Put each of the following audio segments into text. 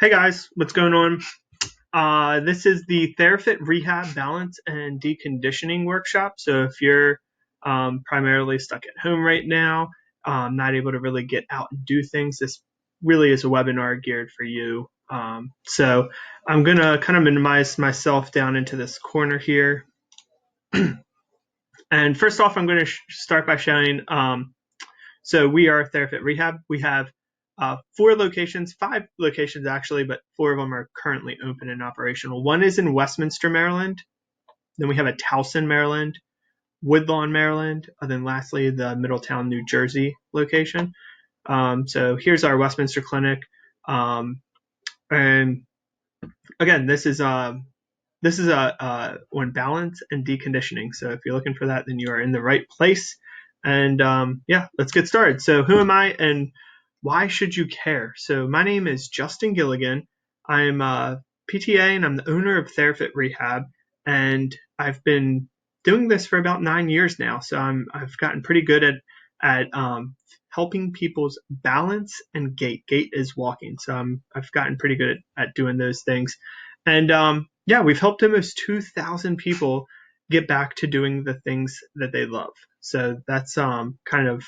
Hey guys, what's going on? This is the Therafit Rehab Balance and Deconditioning Workshop. So if you're primarily stuck at home right now, not able to really get out and do things, this really is a webinar geared for you. So I'm going to kind of minimize myself down into this corner here. And first off, I'm going to start by showing, so we are Therafit Rehab. We have 5 locations actually, but 4 of them are currently open and operational. One is in Westminster, Maryland. Then we have a Towson, Maryland, Woodlawn, Maryland, and then lastly the Middletown, New Jersey location. So here's our Westminster clinic, and again, this is on balance and deconditioning. So if you're looking for that, then you are in the right place. And yeah, let's get started. So who am I and why should you care? So my name is Justin Gilligan. I'm a PTA and I'm the owner of Therafit Rehab, and I've been doing this for about 9 years now. So I've gotten pretty good at helping people's balance and gait. Gait is walking. So I've gotten pretty good at doing those things. And yeah, we've helped almost 2,000 people get back to doing the things that they love. So that's kind of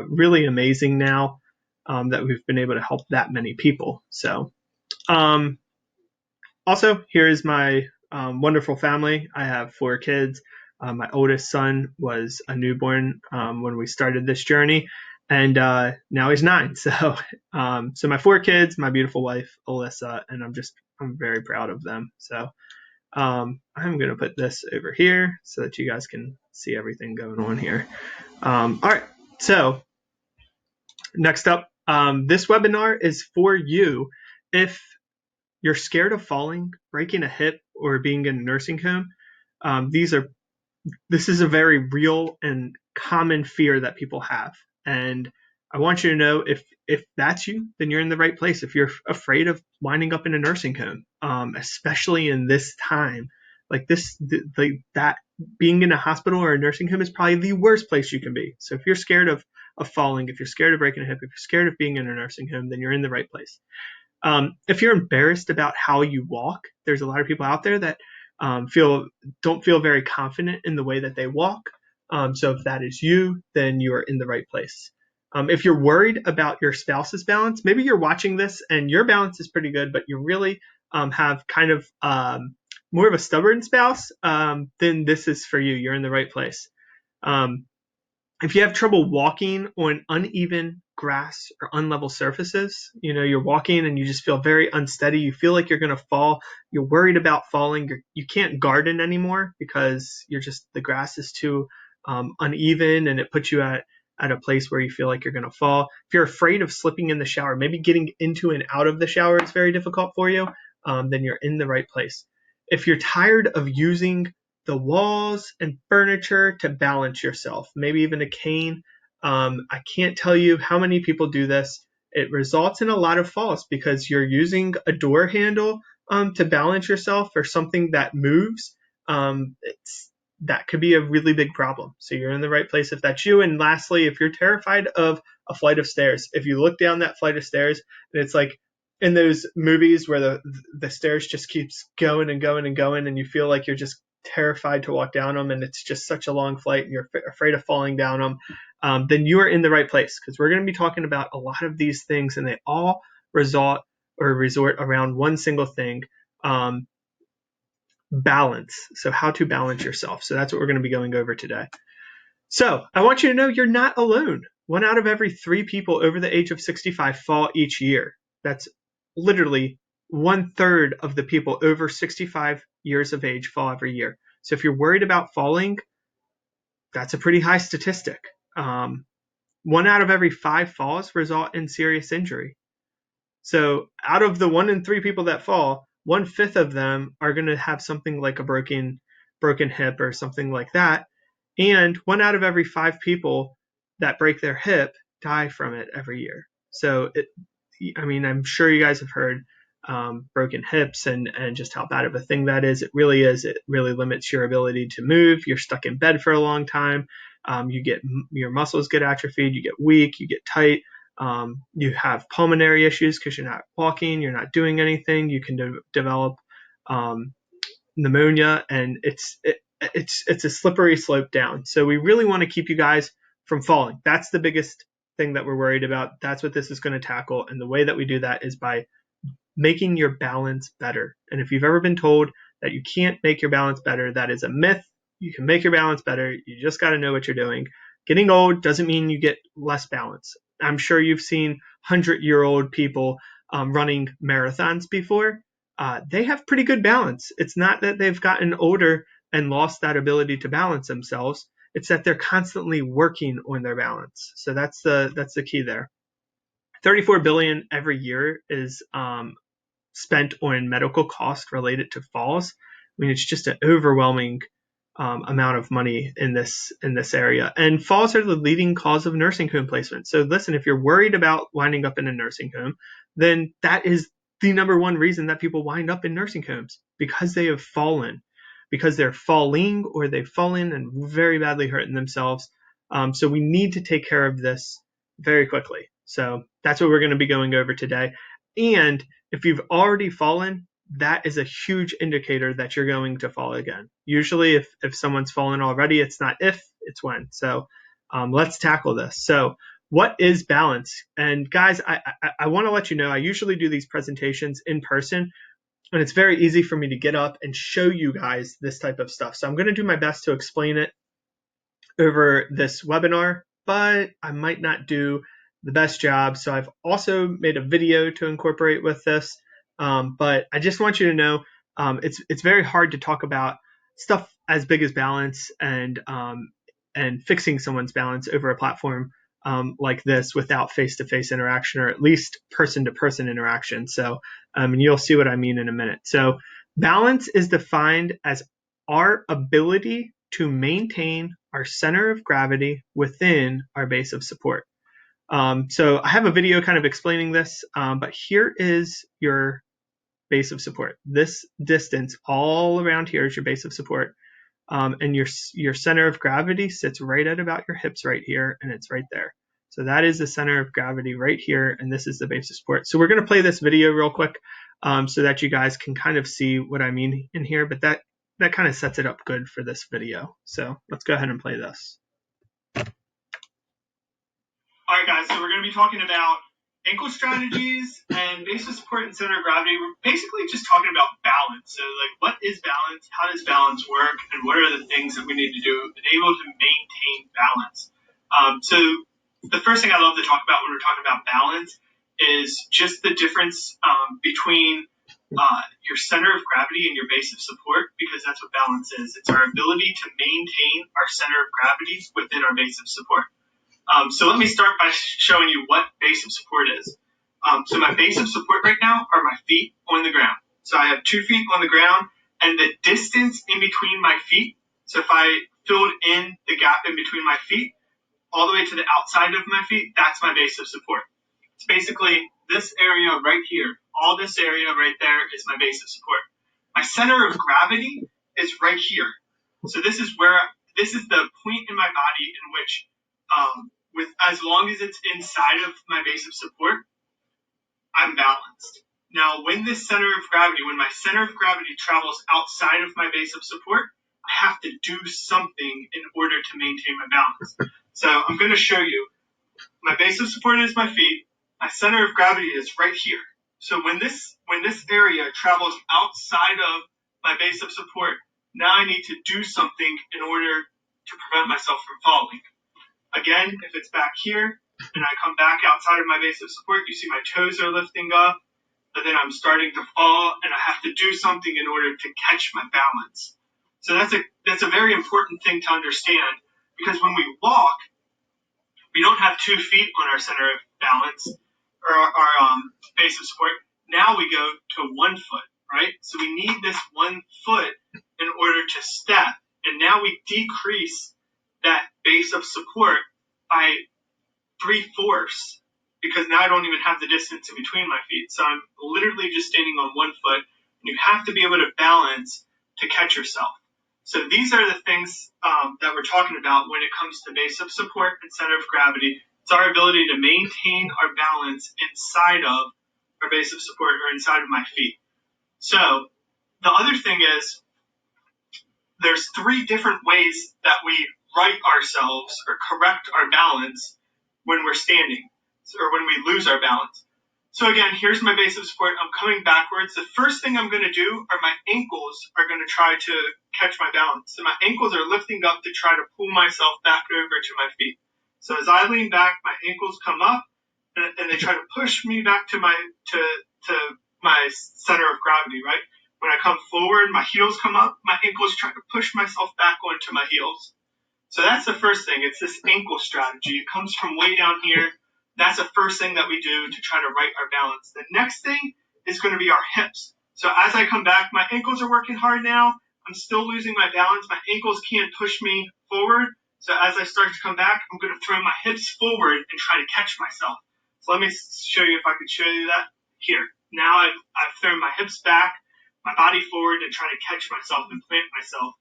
really amazing now that we've been able to help that many people. So also, here is my wonderful family. I have 4 kids. My oldest son was a newborn when we started this journey, and now he's 9. So my 4 kids, my beautiful wife, Alyssa, and I'm very proud of them. So I'm going to put this over here so that you guys can see everything going on here. All right. So next up, this webinar is for you if you're scared of falling, breaking a hip, or being in a nursing home. This is a very real and common fear that people have. And I want you to know if that's you, then you're in the right place. If you're afraid of winding up in a nursing home, especially in this time, like that being in a hospital or a nursing home is probably the worst place you can be. So if you're scared of falling, if you're scared of breaking a hip, if you're scared of being in a nursing home, then you're in the right place. If you're embarrassed about how you walk, there's a lot of people out there that don't feel very confident in the way that they walk. So if that is you, then you are in the right place. If you're worried about your spouse's balance, maybe you're watching this and your balance is pretty good, but you really have kind of more of a stubborn spouse, then this is for you. You're in the right place. If you have trouble walking on uneven grass or unlevel surfaces, you're walking and you just feel very unsteady. You feel like you're going to fall. You're worried about falling. You can't garden anymore because the grass is too uneven, and it puts you at a place where you feel like you're going to fall. If you're afraid of slipping in the shower, maybe getting into and out of the shower is very difficult for you, then you're in the right place. If you're tired of using the walls and furniture to balance yourself, maybe even a cane. I can't tell you how many people do this. It results in a lot of falls because you're using a door handle to balance yourself or something that moves. That could be a really big problem. So you're in the right place if that's you. And lastly, if you're terrified of a flight of stairs, if you look down that flight of stairs and it's like in those movies where the stairs just keeps going and going and going, and you feel like you're just terrified to walk down them and it's just such a long flight and you're afraid of falling down them, then you are in the right place, because we're going to be talking about a lot of these things and they all resort around one single thing, balance. So how to balance yourself. So that's what we're going to be going over today. So I want you to know you're not alone. 1 out of every 3 people over the age of 65 fall each year. That's literally 1/3 of the people over 65 years of age fall every year. So if you're worried about falling, that's a pretty high statistic. 1 out of every 5 falls result in serious injury. So out of the 1 in 3 people that fall, 1/5 of them are going to have something like a broken hip or something like that. And 1 out of every 5 people that break their hip die from it every year. So I'm sure you guys have heard broken hips and just how bad of a thing that is. It really is. It really limits your ability to move. You're stuck in bed for a long time. Your muscles get atrophied. You get weak. You get tight. You have pulmonary issues because you're not walking, you're not doing anything. You can develop um, pneumonia, and it's a slippery slope down. So we really want to keep you guys from falling. That's the biggest thing that we're worried about. That's what this is going to tackle, and the way that we do that is by making your balance better. And if you've ever been told that you can't make your balance better, that is a myth. You can make your balance better. You just got to know what you're doing. Getting old doesn't mean you get less balance. I'm sure you've seen 100-year-old people running marathons before. They have pretty good balance. It's not that they've gotten older and lost that ability to balance themselves. It's that they're constantly working on their balance. So that's the key there. 34 billion every year is spent on medical costs related to falls. I mean, it's just an overwhelming amount of money in this area. And falls are the leading cause of nursing home placement. So listen, if you're worried about winding up in a nursing home, then that is the number one reason that people wind up in nursing homes, because they have fallen, because they're falling or they've fallen and very badly hurting themselves. So we need to take care of this very quickly. So that's what we're going to be going over today. And if you've already fallen, that is a huge indicator that you're going to fall again. Usually if someone's fallen already, it's not if, it's when. So let's tackle this. So what is balance? And guys, I want to let you know, I usually do these presentations in person, and it's very easy for me to get up and show you guys this type of stuff. So I'm going to do my best to explain it over this webinar, but I might not do the best job. So I've also made a video to incorporate with this. But I just want you to know it's very hard to talk about stuff as big as balance and fixing someone's balance over a platform like this without face-to-face interaction, or at least person-to-person interaction. So and you'll see what I mean in a minute. So balance is defined as our ability to maintain our center of gravity within our base of support. So I have a video kind of explaining this, but here is your base of support. This distance all around here is your base of support. And your center of gravity sits right at about your hips right here, and it's right there. So that is the center of gravity right here, and this is the base of support. So we're going to play this video real quick so that you guys can kind of see what I mean in here, but that kind of sets it up good for this video. So let's go ahead and play this. All right, guys, so we're going to be talking about ankle strategies and base of support and center of gravity. We're basically just talking about balance. So, like, what is balance? How does balance work? And what are the things that we need to do to be able to maintain balance? So the first thing I love to talk about when we're talking about balance is just the difference between your center of gravity and your base of support, because that's what balance is. It's our ability to maintain our center of gravity within our base of support. So let me start by showing you what base of support is. So my base of support right now are my feet on the ground. So I have 2 feet on the ground, and the distance in between my feet, so if I filled in the gap in between my feet all the way to the outside of my feet, that's my base of support. It's basically this area right here. All this area right there is my base of support. My center of gravity is right here. So this is the point in my body in which with as long as it's inside of my base of support, I'm balanced. Now, when my center of gravity travels outside of my base of support, I have to do something in order to maintain my balance. So I'm going to show you. My base of support is my feet. My center of gravity is right here. So when this area travels outside of my base of support, now I need to do something in order to prevent myself from falling. Again, if it's back here and I come back outside of my base of support, you see my toes are lifting up, but then I'm starting to fall, and I have to do something in order to catch my balance. So that's a very important thing to understand, because when we walk, we don't have 2 feet on our center of balance or our base of support. Now we go to 1 foot, right? So we need this 1 foot in order to step, and now we decrease that base of support by 3/4, because now I don't even have the distance in between my feet. So I'm literally just standing on 1 foot, and you have to be able to balance to catch yourself. So these are the things that we're talking about when it comes to base of support and center of gravity. It's our ability to maintain our balance inside of our base of support or inside of my feet. So the other thing is there's 3 different ways that we right ourselves or correct our balance when we're standing or when we lose our balance. So again, here's my base of support. I'm coming backwards. The first thing I'm going to do are my ankles are going to try to catch my balance. So my ankles are lifting up to try to pull myself back over to my feet. So as I lean back, my ankles come up and they try to push me back to my center of gravity, right? When I come forward, my heels come up, my ankles try to push myself back onto my heels. So that's the first thing. It's this ankle strategy. It comes from way down here. That's the first thing that we do to try to right our balance. The next thing is going to be our hips. So as I come back, my ankles are working hard now. I'm still losing my balance. My ankles can't push me forward. So as I start to come back, I'm going to throw my hips forward and try to catch myself. So let me show you if I could show you that here. Now I've thrown my hips back, my body forward, and try to catch myself and plant myself.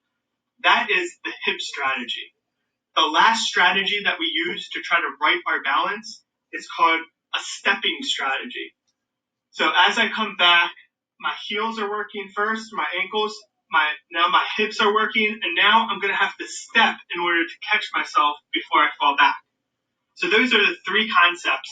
That is the hip strategy. The last strategy that we use to try to right our balance is called a stepping strategy. So as I come back, my heels are working first, my ankles, now my hips are working, and now I'm going to have to step in order to catch myself before I fall back. So those are the 3 concepts,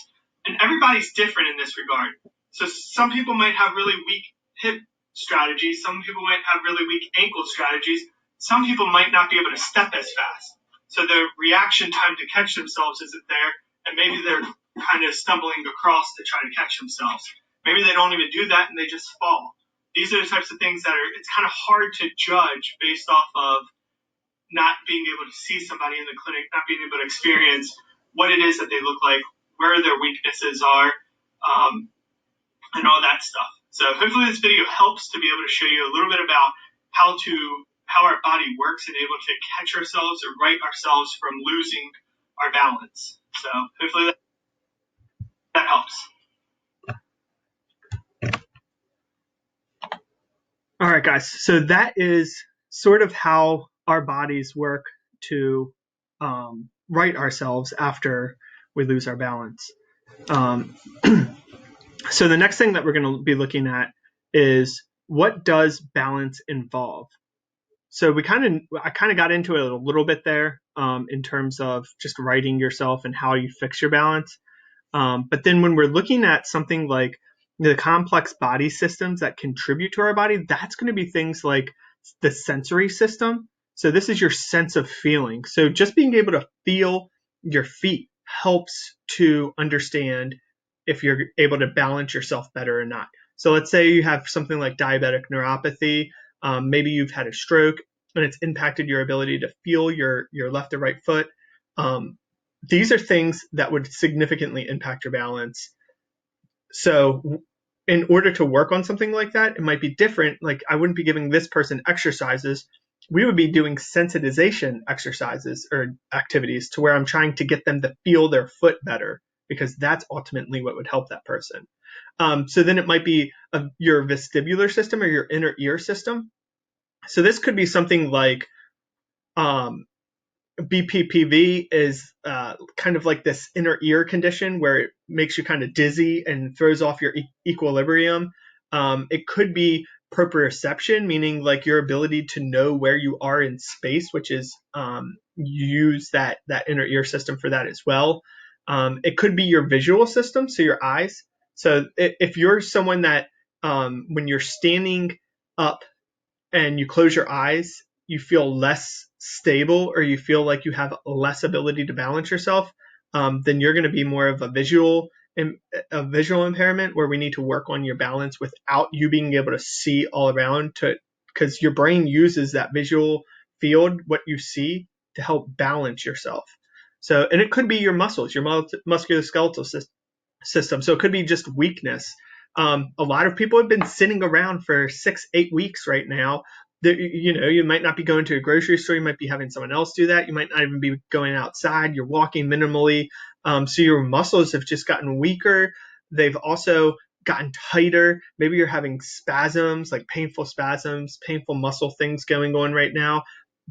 and everybody's different in this regard. So some people might have really weak hip strategies, some people might have really weak ankle strategies, some people might not be able to step as fast. So the reaction time to catch themselves isn't there, and maybe they're kind of stumbling across to try to catch themselves. Maybe they don't even do that and they just fall. These are the types of things that it's kind of hard to judge based off of not being able to see somebody in the clinic, not being able to experience what it is that they look like, where their weaknesses are, and all that stuff. So hopefully this video helps to be able to show you a little bit about how our body works and able to catch ourselves or right ourselves from losing our balance. So hopefully that helps. All right, guys. So that is sort of how our bodies work to right ourselves after we lose our balance. So the next thing that we're going to be looking at is, what does balance involve? So I kind of got into it a little bit there in terms of just righting yourself and how you fix your balance. But then when we're looking at something like the complex body systems that contribute to our body, that's going to be things like the sensory system. So this is your sense of feeling. So just being able to feel your feet helps to understand if you're able to balance yourself better or not. So let's say you have something like diabetic neuropathy. Maybe you've had a stroke and it's impacted your ability to feel your left or right foot. These are things that would significantly impact your balance. So in order to work on something like that, it might be different. Like, I wouldn't be giving this person exercises. We would be doing sensitization exercises or activities to where I'm trying to get them to feel their foot better, because that's ultimately what would help that person. So then it might be your vestibular system or your inner ear system. So this could be something like BPPV is kind of like this inner ear condition where it makes you kind of dizzy and throws off your equilibrium. It could be proprioception, meaning like your ability to know where you are in space, which is you use that inner ear system for that as well. It could be your visual system, so your eyes. So if you're someone that when you're standing up and you close your eyes, you feel less stable or you feel like you have less ability to balance yourself, then you're going to be more of a visual impairment where we need to work on your balance without you being able to see all around, because your brain uses that visual field, what you see, to help balance yourself. So, and it could be your muscles, your musculoskeletal system. So it could be just weakness. A lot of people have been sitting around for 6-8 weeks right now. You might not be going to a grocery store. You might be having someone else do that. You might not even be going outside. You're walking minimally. So your muscles have just gotten weaker. They've also gotten tighter. Maybe you're having spasms, like painful spasms, painful muscle things going on right now.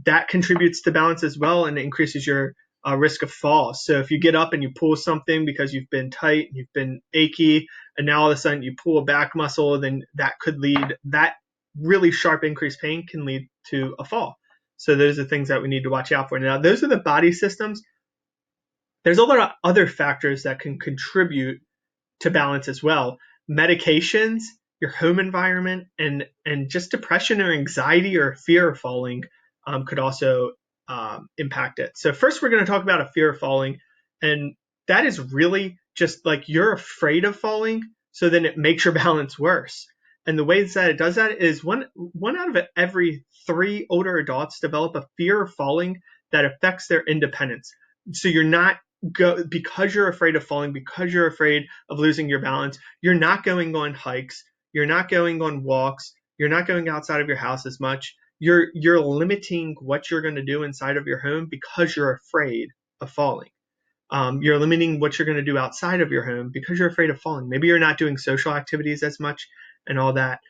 That contributes to balance as well and increases your risk of fall. So if you get up and you pull something because you've been tight, you've been achy, and now all of a sudden you pull a back muscle, then that really sharp increased pain can lead to a fall. So those are things that we need to watch out for. Now, those are the body systems. There's a lot of other factors that can contribute to balance as well. Medications, your home environment, and just depression or anxiety or fear of falling could also impact it. So first, we're going to talk about a fear of falling, and that is really just like you're afraid of falling, so then it makes your balance worse. And the ways that it does that is one out of every 3 older adults develop a fear of falling that affects their independence. So you're not because you're afraid of falling, because you're afraid of losing your balance, you're not going on hikes, you're not going on walks, you're not going outside of your house as much. You're limiting what you're going to do inside of your home because you're afraid of falling. You're limiting what you're going to do outside of your home because you're afraid of falling. Maybe you're not doing social activities as much and all that.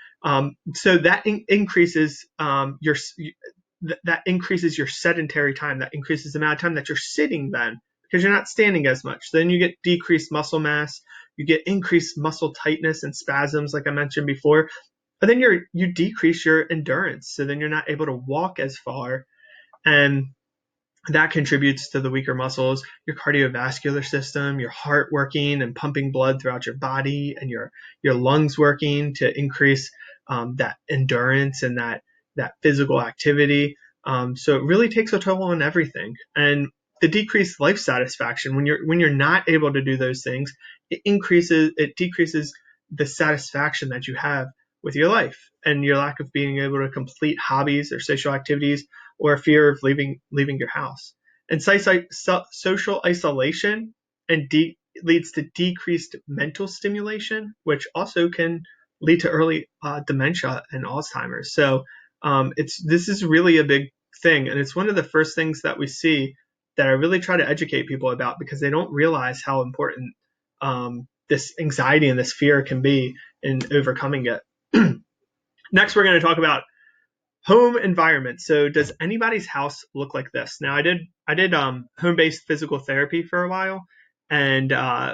So that increases that increases your sedentary time. That increases the amount of time that you're sitting then, because you're not standing as much. Then you get decreased muscle mass, you get increased muscle tightness and spasms, like I mentioned before. But then you decrease your endurance, so then you're not able to walk as far, and that contributes to the weaker muscles, your cardiovascular system, your heart working and pumping blood throughout your body, and your lungs working to increase that endurance and that physical activity. So it really takes a toll on everything. And the decreased life satisfaction, when you're not able to do those things, it decreases the satisfaction that you have with your life, and your lack of being able to complete hobbies or social activities, or fear of leaving your house. And social isolation leads to decreased mental stimulation, which also can lead to early dementia and Alzheimer's. So this is really a big thing, and it's one of the first things that we see that I really try to educate people about, because they don't realize how important this anxiety and this fear can be in overcoming it. Next, we're going to talk about home environment. So does anybody's house look like this? Now, I did home-based physical therapy for a while, and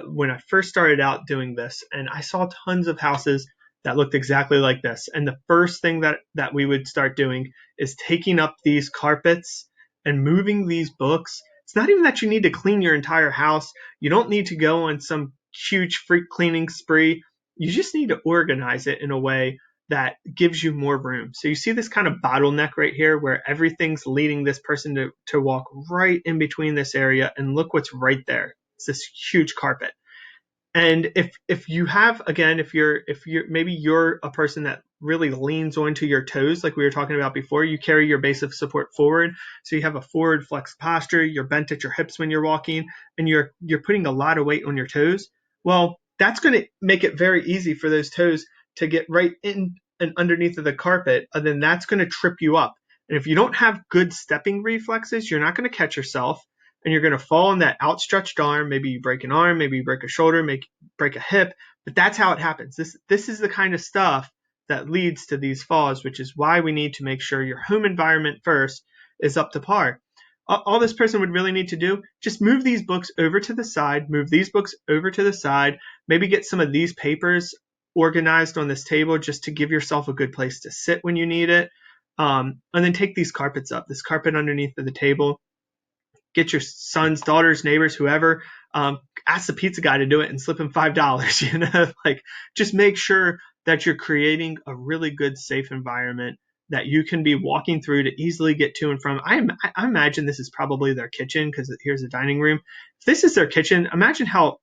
when I first started out doing this, and I saw tons of houses that looked exactly like this. And the first thing that we would start doing is taking up these carpets and moving these books. It's not even that you need to clean your entire house. You don't need to go on some huge freak cleaning spree. You just need to organize it in a way that gives you more room. So you see this kind of bottleneck right here where everything's leading this person to walk right in between this area, and look what's right there. It's this huge carpet. And if you have, again, if you're maybe you're a person that really leans onto your toes, like we were talking about before, you carry your base of support forward, so you have a forward flex posture, you're bent at your hips when you're walking, and you're putting a lot of weight on your toes. Well, that's going to make it very easy for those toes to get right in and underneath of the carpet, and then that's going to trip you up. And if you don't have good stepping reflexes, you're not going to catch yourself, and you're going to fall on that outstretched arm. Maybe you break an arm, maybe you break a shoulder, break a hip, but that's how it happens. This is the kind of stuff that leads to these falls, which is why we need to make sure your home environment first is up to par. All this person would really need to do, just move these books over to the side, move these books over to the side, maybe get some of these papers organized on this table just to give yourself a good place to sit when you need it. And then take these carpets up, this carpet underneath of the table. Get your sons, daughters, neighbors, whoever, ask the pizza guy to do it and slip him $5, like just make sure that you're creating a really good, safe environment that you can be walking through to easily get to and from. I imagine this is probably their kitchen, because here's a dining room. If this is their kitchen, imagine how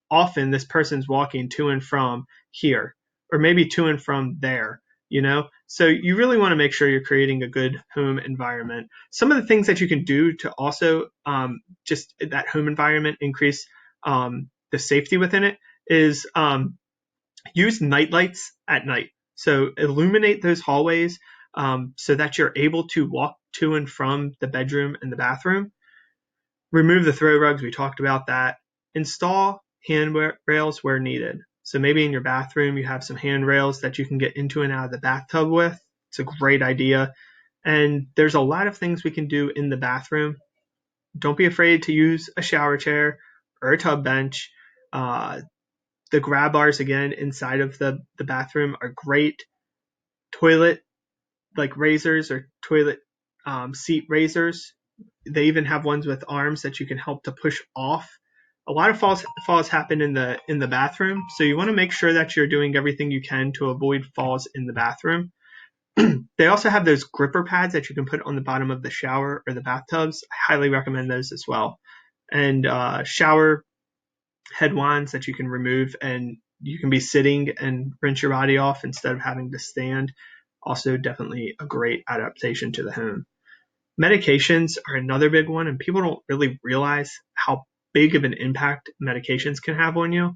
often this person's walking to and from here, or maybe to and from there, So you really want to make sure you're creating a good home environment. Some of the things that you can do to also just that home environment increase the safety within it is use night lights at night. So illuminate those hallways so that you're able to walk to and from the bedroom and the bathroom. Remove the throw rugs. We talked about that. Install handrails where needed. So maybe in your bathroom, you have some handrails that you can get into and out of the bathtub with. It's a great idea. And there's a lot of things we can do in the bathroom don't be afraid to use a shower chair or a tub bench. Uh, the grab bars, again, inside of the bathroom are great. Toilet like razors or toilet seat razors. They even have ones with arms that you can help to push off. A lot of falls happen in the bathroom, so you want to make sure that you're doing everything you can to avoid falls in the bathroom. They also have those gripper pads that you can put on the bottom of the shower or the bathtubs. I highly recommend those as well. And shower head wands that you can remove, and you can be sitting and rinse your body off instead of having to stand. Also, definitely a great adaptation to the home. Medications are another big one, and people don't really realize how big of an impact medications can have on you,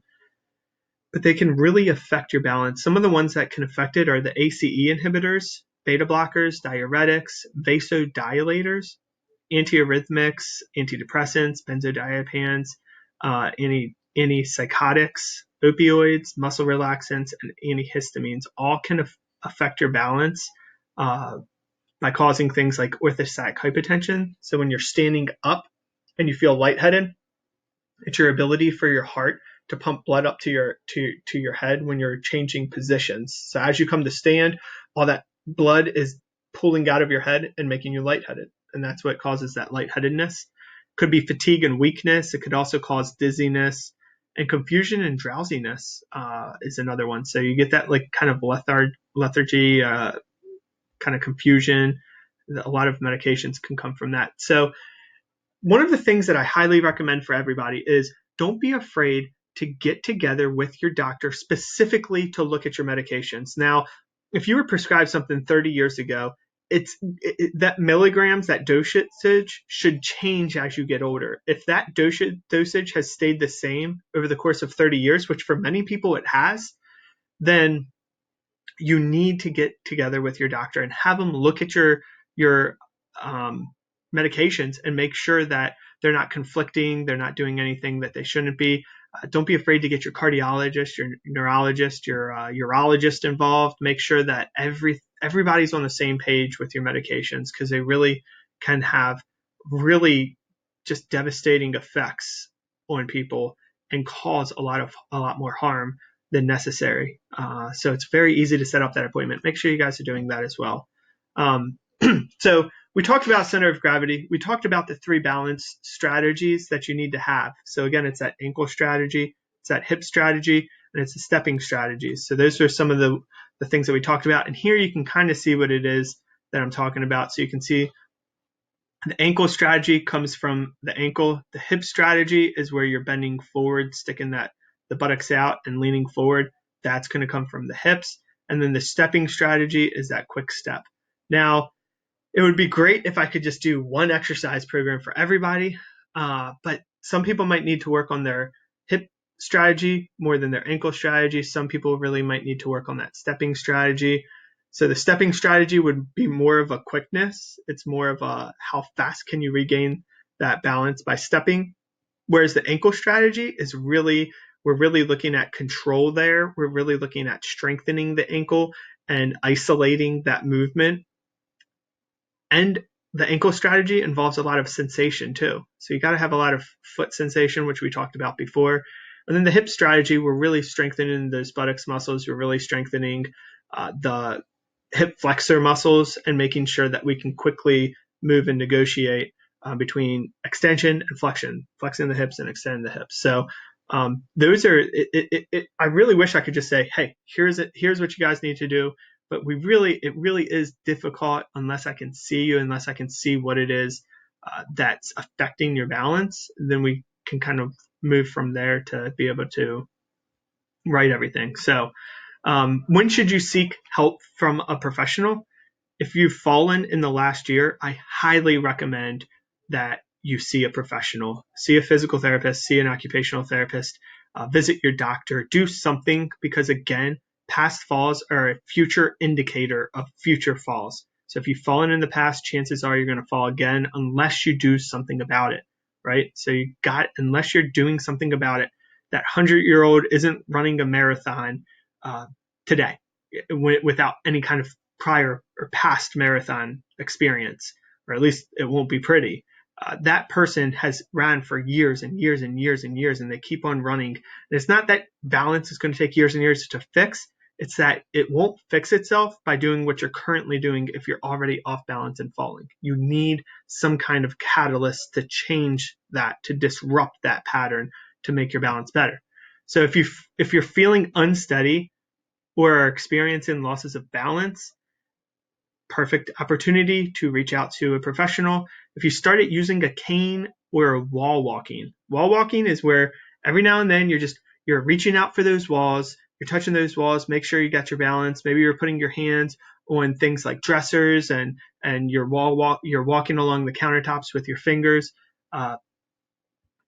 but they can really affect your balance. Some of the ones that can affect it are the ACE inhibitors, beta blockers, diuretics, vasodilators, antiarrhythmics, antidepressants, benzodiazepines, antipsychotics, opioids, muscle relaxants, and antihistamines all can affect your balance by causing things like orthostatic hypotension. So when you're standing up and you feel lightheaded, it's your ability for your heart to pump blood up to your head when you're changing positions. So as you come to stand, all that blood is pulling out of your head and making you lightheaded, and that's what causes that lightheadedness. Could be fatigue and weakness. It could also cause dizziness, and confusion and drowsiness is another one. So you get that like kind of lethargy, kind of confusion. A lot of medications can come from that. So one of the things that I highly recommend for everybody is don't be afraid to get together with your doctor specifically to look at your medications. Now, if you were prescribed something 30 years ago, that milligrams, that dosage should change as you get older. If that dosage has stayed the same over the course of 30 years, which for many people it has, then you need to get together with your doctor and have them look at your medications and make sure that they're not conflicting, they're not doing anything that they shouldn't be. Don't be afraid to get your cardiologist, your neurologist, your urologist involved. Make sure that everybody's on the same page with your medications, because they really can have really just devastating effects on people and cause a lot more harm than necessary. So it's very easy to set up that appointment. Make sure you guys are doing that as well. So we talked about center of gravity. We talked about the 3 balance strategies that you need to have. So again, it's that ankle strategy, it's that hip strategy, and it's the stepping strategies. So those are some of the things that we talked about. And here you can kind of see what it is that I'm talking about. So you can see the ankle strategy comes from the ankle. The hip strategy is where you're bending forward, sticking the buttocks out and leaning forward. That's going to come from the hips. And then the stepping strategy is that quick step. Now, it would be great if I could just do one exercise program for everybody, but some people might need to work on their hip strategy more than their ankle strategy. Some people really might need to work on that stepping strategy. So the stepping strategy would be more of a quickness. It's more of a how fast can you regain that balance by stepping, whereas the ankle strategy is we're really looking at control there. We're really looking at strengthening the ankle and isolating that movement. And the ankle strategy involves a lot of sensation too. So you got to have a lot of foot sensation, which we talked about before. And then the hip strategy, we're really strengthening those buttocks muscles. We're really strengthening the hip flexor muscles and making sure that we can quickly move and negotiate between extension and flexion, flexing the hips and extending the hips. So those are, I really wish I could just say, hey, here's what you guys need to do. But it really is difficult unless I can see you, unless I can see what it is that's affecting your balance. Then we can kind of move from there to be able to write everything. So when should you seek help from a professional? If you've fallen in the last year, I highly recommend that you see a professional, see a physical therapist, see an occupational therapist, visit your doctor, do something, because again, past falls are a future indicator of future falls. So if you've fallen in the past, chances are you're going to fall again unless you do something about it, right? So unless you're doing something about it, that 100-year-old isn't running a marathon today without any kind of prior or past marathon experience, or at least it won't be pretty. that person has ran for years and years and years and years, and they keep on running. And it's not that balance is going to take years and years to fix. It's that it won't fix itself by doing what you're currently doing if you're already off balance and falling. You need some kind of catalyst to change that, to disrupt that pattern, to make your balance better. So if you're feeling unsteady or are experiencing losses of balance, perfect opportunity to reach out to a professional. If you started using a cane or wall walking is where every now and then you're reaching out for those walls, you're touching those walls, make sure you got your balance. Maybe you're putting your hands on things like dressers and you're walking along the countertops with your fingers.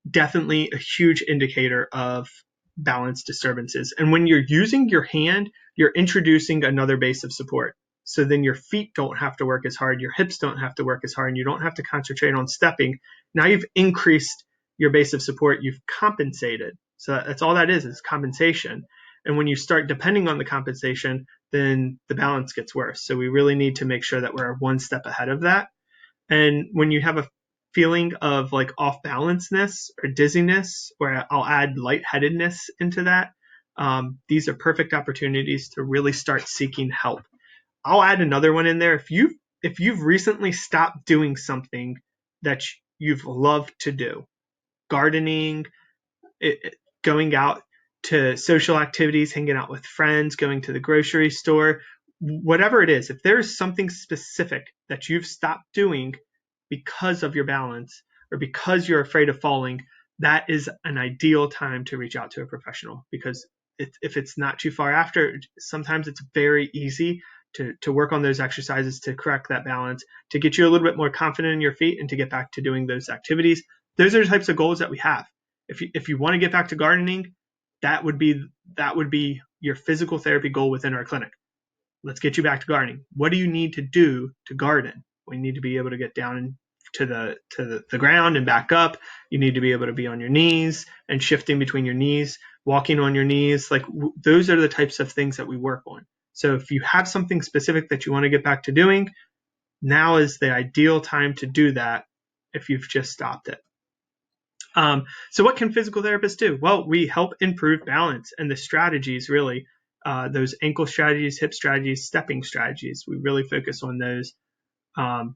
Definitely a huge indicator of balance disturbances. And when you're using your hand, you're introducing another base of support. So then your feet don't have to work as hard, your hips don't have to work as hard, and you don't have to concentrate on stepping. Now you've increased your base of support, you've compensated. So that's all that is compensation. And when you start depending on the compensation, then the balance gets worse. So we really need to make sure that we're one step ahead of that. And when you have a feeling of like off balanceness or dizziness, or I'll add lightheadedness into that, these are perfect opportunities to really start seeking help. I'll add another one in there. If you've recently stopped doing something that you've loved to do, gardening, going out to social activities, hanging out with friends, going to the grocery store, whatever it is, if there's something specific that you've stopped doing because of your balance or because you're afraid of falling, that is an ideal time to reach out to a professional, because if it's not too far after, sometimes it's very easy to work on those exercises to correct that balance, to get you a little bit more confident in your feet and to get back to doing those activities. Those are the types of goals that we have. If you want to get back to gardening, that would be your physical therapy goal within our clinic. Let's get you back to gardening. What do you need to do to garden? We need to be able to get down to the ground and back up. You need to be able to be on your knees and shifting between your knees, walking on your knees. Like those are the types of things that we work on. So if you have something specific that you want to get back to doing, now is the ideal time to do that if you've just stopped it. So what can physical therapists do? Well, we help improve balance and the strategies, really, those ankle strategies, hip strategies, stepping strategies. We really focus on those.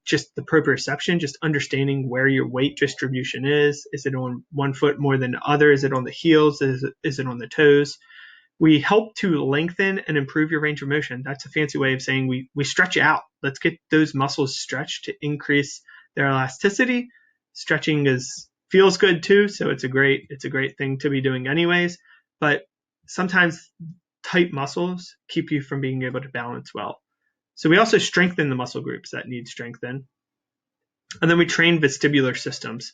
Just the proprioception, just understanding where your weight distribution is. Is it on one foot more than the other? Is it on the heels? Is it on the toes? We help to lengthen and improve your range of motion. That's a fancy way of saying we stretch you out. Let's get those muscles stretched to increase their elasticity. Stretching feels good too, so it's a great thing to be doing anyways. But sometimes tight muscles keep you from being able to balance well. So we also strengthen the muscle groups that need strengthened. And then we train vestibular systems.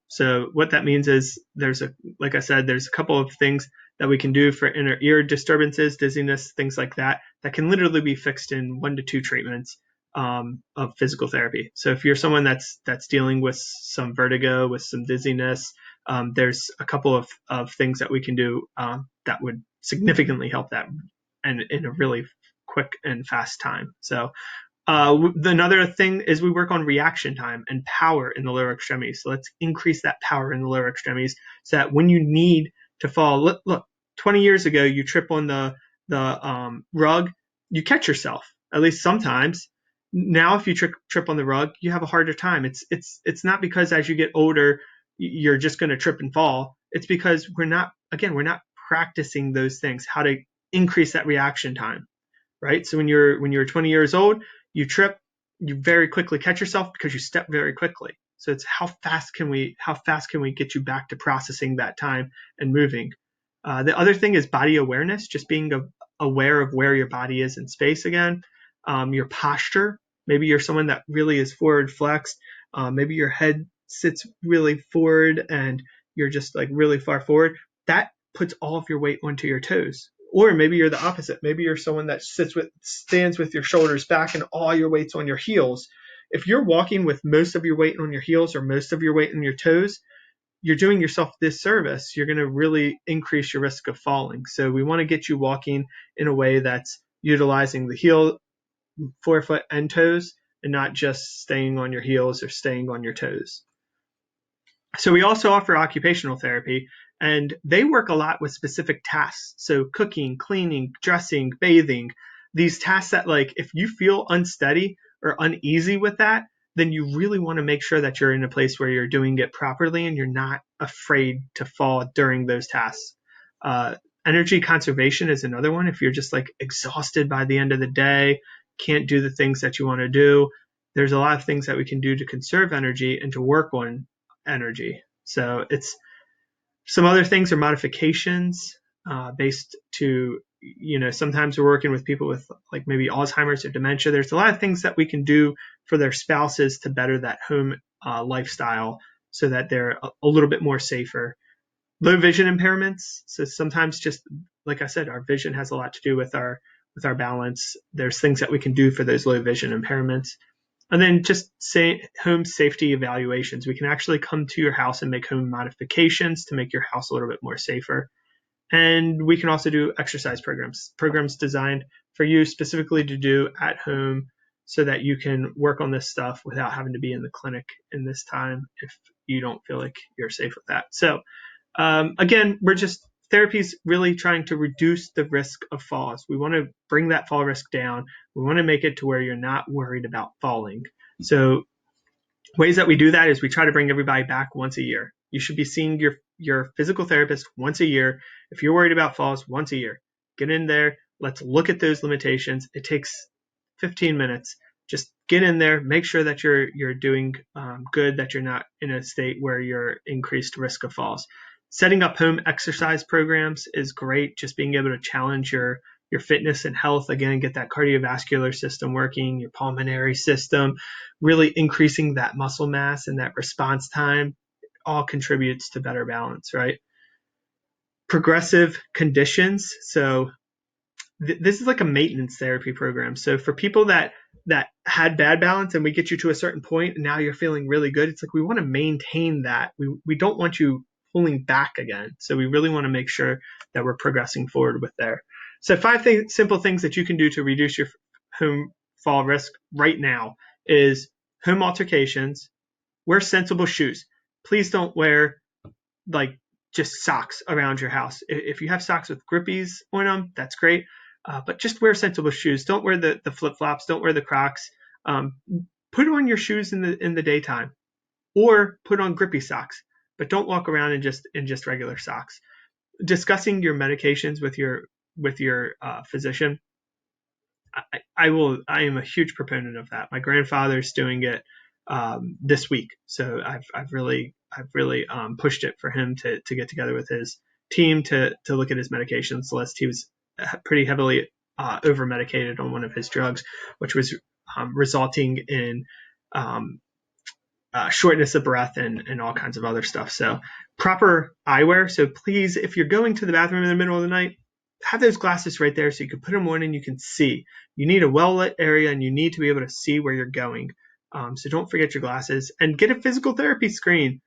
So what that means is like I said, there's a couple of things that we can do for inner ear disturbances, dizziness, things like that can literally be fixed in 1 to 2 treatments of physical therapy. So if you're someone that's dealing with some vertigo, with some dizziness, there's a couple of things that we can do that would significantly help that, and in a really quick and fast time. So another thing is we work on reaction time and power in the lower extremities. So let's increase that power in the lower extremities so that when you need to fall, look, 20 years ago, you trip on the rug, you catch yourself, at least sometimes. Now, if you trip on the rug, you have a harder time. It's not because as you get older, you're just going to trip and fall. It's because we're not practicing those things, how to increase that reaction time, right? So when you're 20 years old, you trip, you very quickly catch yourself because you step very quickly. So it's how fast can we get you back to processing that time and moving. The other thing is body awareness, just being aware of where your body is in space again. Your posture, maybe you're someone that really is forward flexed. Maybe your head sits really forward and you're just like really far forward. That puts all of your weight onto your toes. Or maybe you're the opposite. Maybe you're someone that stands with your shoulders back and all your weight's on your heels. If you're walking with most of your weight on your heels or most of your weight on your toes, you're doing yourself this service. You're going to really increase your risk of falling. So we want to get you walking in a way that's utilizing the heel, forefoot, and toes and not just staying on your heels or staying on your toes. So we also offer occupational therapy, and they work a lot with specific tasks. So cooking, cleaning, dressing, bathing, these tasks that, like, if you feel unsteady or uneasy with that, then you really want to make sure that you're in a place where you're doing it properly and you're not afraid to fall during those tasks. Uh, Energy conservation is another one. If you're just like exhausted by the end of the day, can't do the things that you want to do, there's a lot of things that we can do to conserve energy and to work on energy. So it's some other things are modifications based to, sometimes we're working with people with like maybe Alzheimer's or dementia. There's a lot of things that we can do for their spouses to better that home lifestyle so that they're a little bit more safer. Low vision impairments. So sometimes, just like I said, our vision has a lot to do with our balance. There's things that we can do for those low vision impairments. And then just say home safety evaluations. We can actually come to your house and make home modifications to make your house a little bit more safer. And we can also do exercise programs designed for you specifically to do at home so that you can work on this stuff without having to be in the clinic in this time if you don't feel like you're safe with that. So again, therapy's really trying to reduce the risk of falls. We want to bring that fall risk down. We want to make it to where you're not worried about falling. So ways that we do that is we try to bring everybody back once a year. You should be seeing your physical therapist once a year. If you're worried about falls, once a year. Get in there. Let's look at those limitations. It takes 15 minutes. Just get in there, make sure that you're doing good, that you're not in a state where you're increased risk of falls. Setting up home exercise programs is great. Just being able to challenge your fitness and health, again, get that cardiovascular system working, your pulmonary system, really increasing that muscle mass and that response time all contributes to better balance, right? Progressive conditions. So this is like a maintenance therapy program. So for people that had bad balance and we get you to a certain point and now you're feeling really good, it's like we want to maintain that. We don't want you pulling back again. So we really want to make sure that we're progressing forward with there. So 5 simple things that you can do to reduce your home fall risk right now is home altercations, wear sensible shoes. Please don't wear like just socks around your house. If you have socks with grippies on them, that's great. But just wear sensible shoes. Don't wear the flip-flops. Don't wear the Crocs. Put on your shoes in the daytime, or put on grippy socks. But don't walk around in just regular socks. Discussing your medications with your physician. I am a huge proponent of that. My grandfather's doing it this week, so I've really pushed it for him to get together with his team to look at his medications list. He was pretty heavily over medicated on one of his drugs, which was resulting in shortness of breath and all kinds of other stuff. So proper eyewear. So please, if you're going to the bathroom in the middle of the night, have those glasses right there so you can put them on and you can see. You need a well-lit area and you need to be able to see where you're going. So don't forget your glasses and get a physical therapy screen.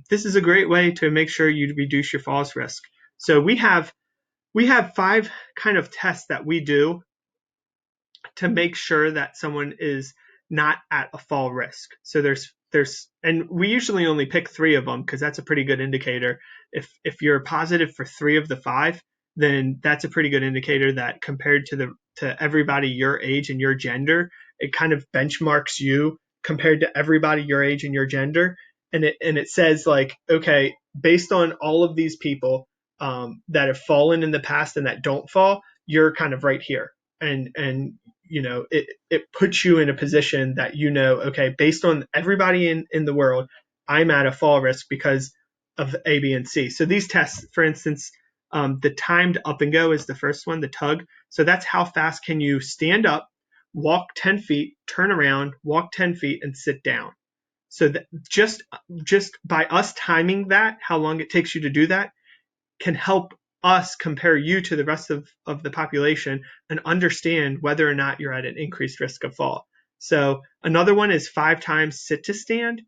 This is a great way to make sure you reduce your falls risk. So we have 5 kind of tests that we do to make sure that someone is not at a fall risk. So and we usually only pick 3 of them because that's a pretty good indicator. If you're positive for 3 of the 5, then that's a pretty good indicator that compared to everybody your age and your gender, it kind of benchmarks you compared to everybody your age and your gender. And it says like, okay, based on all of these people that have fallen in the past and that don't fall, you're kind of right here. And it puts you in a position that, okay, based on everybody in the world, I'm at a fall risk because of A, B, and C. So these tests, for instance, the timed up and go is the first one, the tug. So that's how fast can you stand up, walk 10 feet, turn around, walk 10 feet, and sit down. So that just by us timing that, how long it takes you to do that, can help us compare you to the rest of the population and understand whether or not you're at an increased risk of fall. So another one is 5 times sit to stand.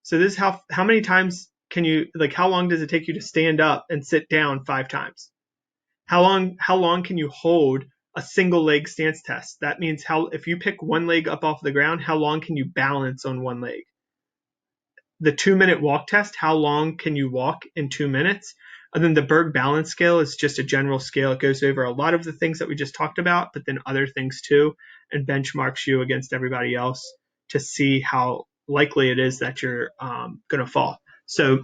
So this is how many times can you, like, how long does it take you to stand up and sit down 5 times? How long can you hold a single leg stance test. That means if you pick one leg up off the ground, how long can you balance on one leg? The 2-minute walk test, how long can you walk in 2 minutes? And then the Berg balance scale is just a general scale. It goes over a lot of the things that we just talked about, but then other things too, and benchmarks you against everybody else to see how likely it is that you're going to fall. So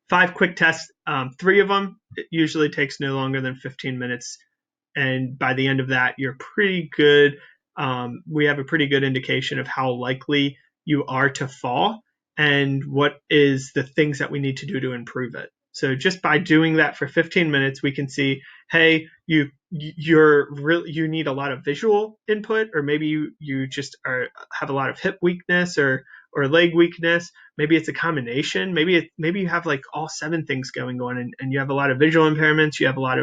5 quick tests, 3 of them, it usually takes no longer than 15 minutes. And by the end of that, you're pretty good. We have a pretty good indication of how likely you are to fall and what is the things that we need to do to improve it. So just by doing that for 15 minutes, we can see, hey, you need a lot of visual input, or maybe you just have a lot of hip weakness or leg weakness. Maybe it's a combination. Maybe you have like all 7 things going on, and you have a lot of visual impairments. You have a lot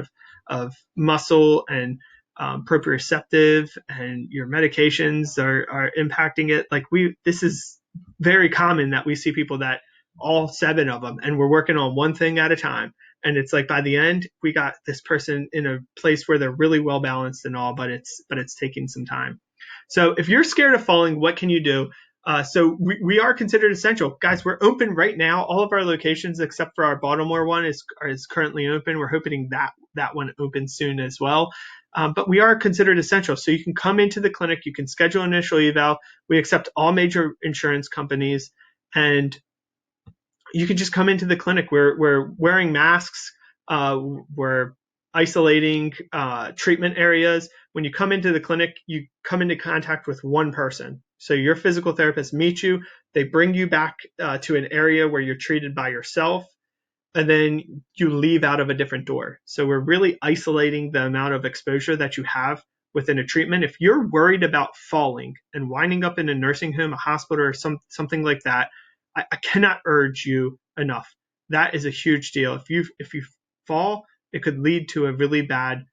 of muscle and proprioceptive, and your medications are impacting it. This is very common that we see people that all 7 of them, and we're working on one thing at a time. And it's like by the end, we got this person in a place where they're really well balanced and all, but it's taking some time. So if you're scared of falling, what can you do? So we are considered essential. Guys, we're open right now. All of our locations, except for our Baltimore one, is currently open. We're hoping that one opens soon as well. But we are considered essential. So you can come into the clinic. You can schedule an initial eval. We accept all major insurance companies. And you can just come into the clinic. We're wearing masks. We're isolating treatment areas. When you come into the clinic, you come into contact with one person. So your physical therapist meets you. They bring you back to an area where you're treated by yourself, and then you leave out of a different door. So we're really isolating the amount of exposure that you have within a treatment. If you're worried about falling and winding up in a nursing home, a hospital, or something like that, I cannot urge you enough. That is a huge deal. If you fall, it could lead to a really bad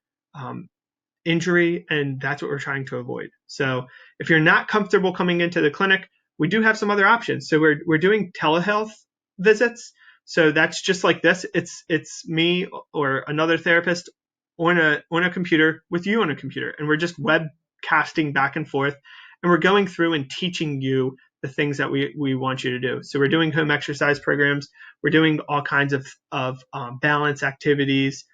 injury, and that's what we're trying to avoid. So if you're not comfortable coming into the clinic, we do have some other options. So we're doing telehealth visits. So that's just like this. It's me or another therapist on a computer with you on a computer, and we're just webcasting back and forth, and we're going through and teaching you the things that we want you to do. So we're doing home exercise programs. We're doing all kinds of balance activities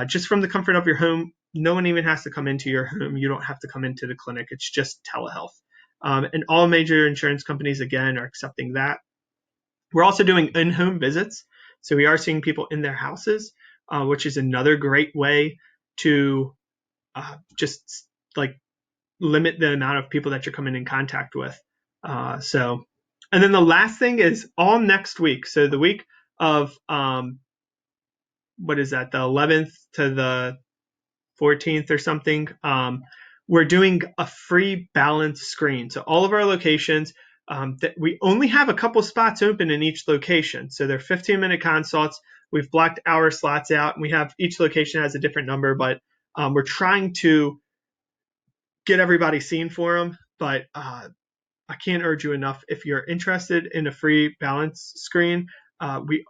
just from the comfort of your home. No one even has to come into your home. You don't have to come into the clinic. It's just telehealth. And all major insurance companies, again, are accepting that. We're also doing in-home visits. So we are seeing people in their houses, which is another great way to just like limit the amount of people that you're coming in contact with. And then the last thing is all next week. So the week of, what is that? The 11th to the 14th or something. We're doing a free balance screen. So all of our locations, that we only have a couple spots open in each location. So they're 15-minute consults. We've blocked hour slots out, and we have each location has a different number, but we're trying to get everybody seen for them. But I can't urge you enough. If you're interested in a free balance screen,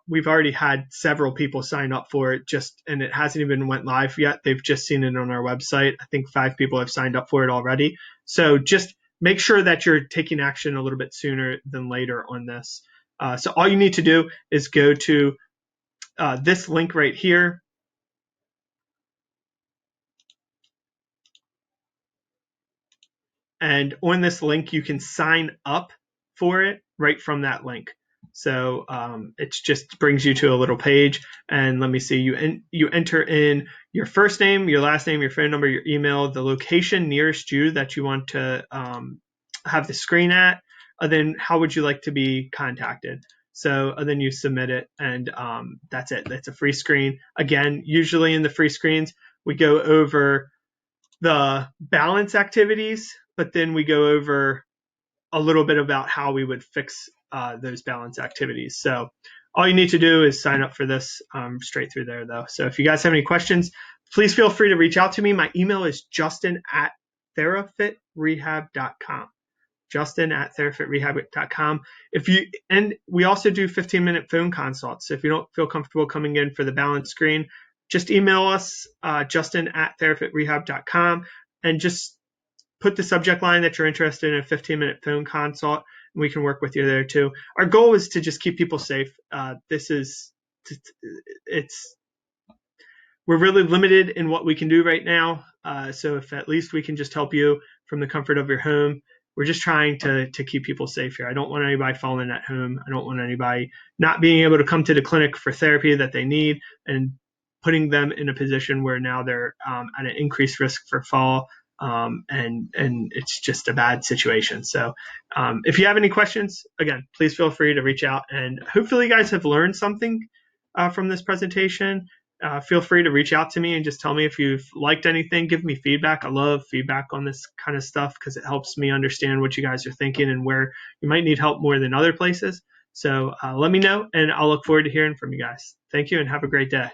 we've already had several people sign up for it, and it hasn't even went live yet. They've just seen it on our website. I think 5 people have signed up for it already. So just make sure that you're taking action a little bit sooner than later on this. So all you need to do is go to this link right here. And on this link, you can sign up for it right from that link. So it just brings you to a little page. And let me see, you enter in your first name, your last name, your phone number, your email, the location nearest you that you want to have the screen at, and then how would you like to be contacted. So and then you submit it, and that's it. That's a free screen. Again, usually in the free screens, we go over the balance activities, but then we go over a little bit about how we would fix those balance activities. So all you need to do is sign up for this straight through there, though. So if you guys have any questions, please feel free to reach out to me. My email is justin@therafitrehab.com. justin@therafitrehab.com. And we also do 15-minute phone consults. So if you don't feel comfortable coming in for the balance screen, just email us, justin@therafitrehab.com, and just put the subject line that you're interested in a 15-minute phone consult, and we can work with you there too. Our goal is to just keep people safe. We're really limited in what we can do right now. So if at least we can just help you from the comfort of your home, we're just trying to keep people safe here. I don't want anybody falling at home. I don't want anybody not being able to come to the clinic for therapy that they need and putting them in a position where now they're at an increased risk for fall. And it's just a bad situation. So if you have any questions, again, please feel free to reach out. And hopefully you guys have learned something from this presentation. Feel free to reach out to me and just tell me if you've liked anything. Give me feedback. I love feedback on this kind of stuff because it helps me understand what you guys are thinking and where you might need help more than other places. So let me know, and I'll look forward to hearing from you guys. Thank you, and have a great day.